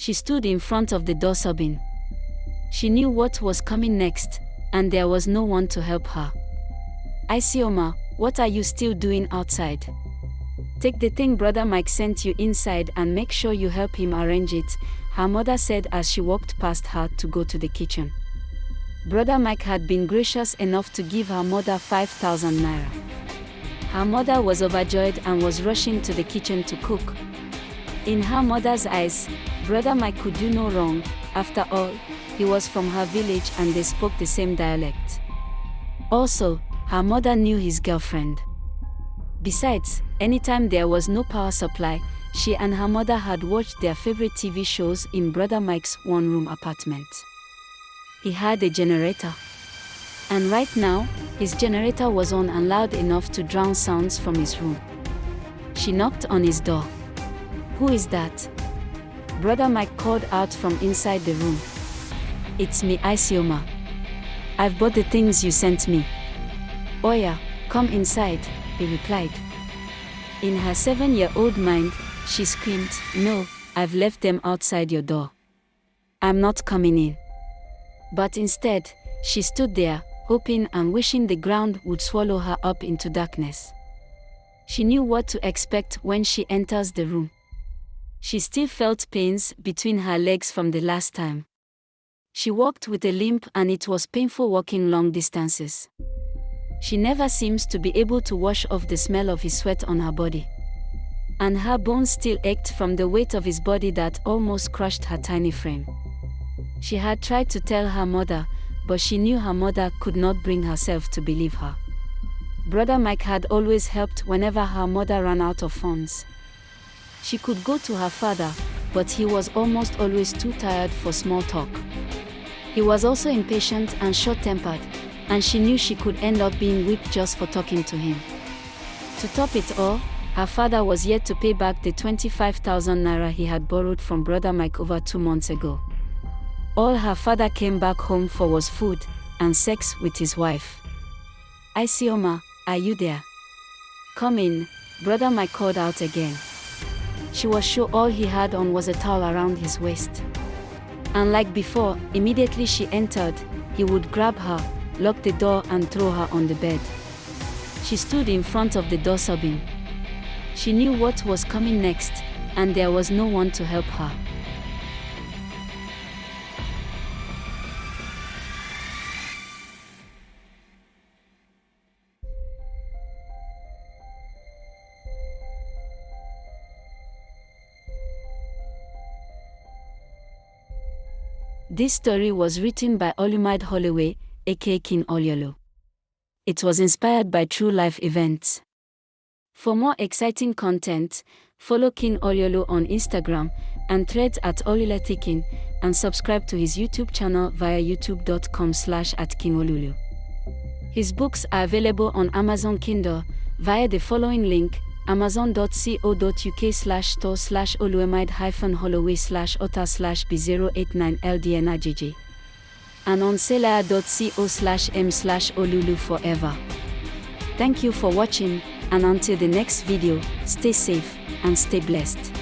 She stood in front of the door sobbing. She knew what was coming next, and there was no one to help her. Isioma, what are you still doing outside? Take the thing Brother Mike sent you inside and make sure you help him arrange it, her mother said as she walked past her to go to the kitchen. Brother Mike had been gracious enough to give her mother 5,000 naira. Her mother was overjoyed and was rushing to the kitchen to cook. In her mother's eyes, Brother Mike could do no wrong. After all, he was from her village and they spoke the same dialect. Also, her mother knew his girlfriend. Besides, anytime there was no power supply, she and her mother had watched their favorite TV shows in Brother Mike's one-room apartment. He had a generator. And right now, his generator was on and loud enough to drown sounds from his room. She knocked on his door. Who is that? Brother Mike called out from inside the room. It's me, Isioma. I've bought the things you sent me. Oya, come inside, he replied. In her 7-year-old mind, she screamed, no, I've left them outside your door. I'm not coming in. But instead, she stood there, hoping and wishing the ground would swallow her up into darkness. She knew what to expect when she enters the room. She still felt pains between her legs from the last time. She walked with a limp and it was painful walking long distances. She never seems to be able to wash off the smell of his sweat on her body. And her bones still ached from the weight of his body that almost crushed her tiny frame. She had tried to tell her mother, but she knew her mother could not bring herself to believe her. Brother Mike had always helped whenever her mother ran out of funds. She could go to her father, but he was almost always too tired for small talk. He was also impatient and short-tempered, and she knew she could end up being whipped just for talking to him. To top it all, her father was yet to pay back the 25,000 naira he had borrowed from Brother Mike over 2 months ago. All her father came back home for was food and sex with his wife. Isioma, are you there? Come in, Brother Mike called out again. She was sure all he had on was a towel around his waist. And like before, immediately she entered, he would grab her, lock the door and throw her on the bed. She stood in front of the door sobbing. She knew what was coming next, and there was no one to help her. This story was written by Olumide Holloway, aka King Oluolu. It was inspired by true life events. For more exciting content, follow King Oluolu on Instagram and Threads @Oluletikin, and subscribe to his YouTube channel via youtube.com/@KingOlulu. His books are available on Amazon Kindle via the following link: amazon.co.uk/store/Oluemide-Holloway/author/B089LDNRGG, and on selar.co/m/Olulu forever. Thank you for watching, and until the next video, stay safe and stay blessed.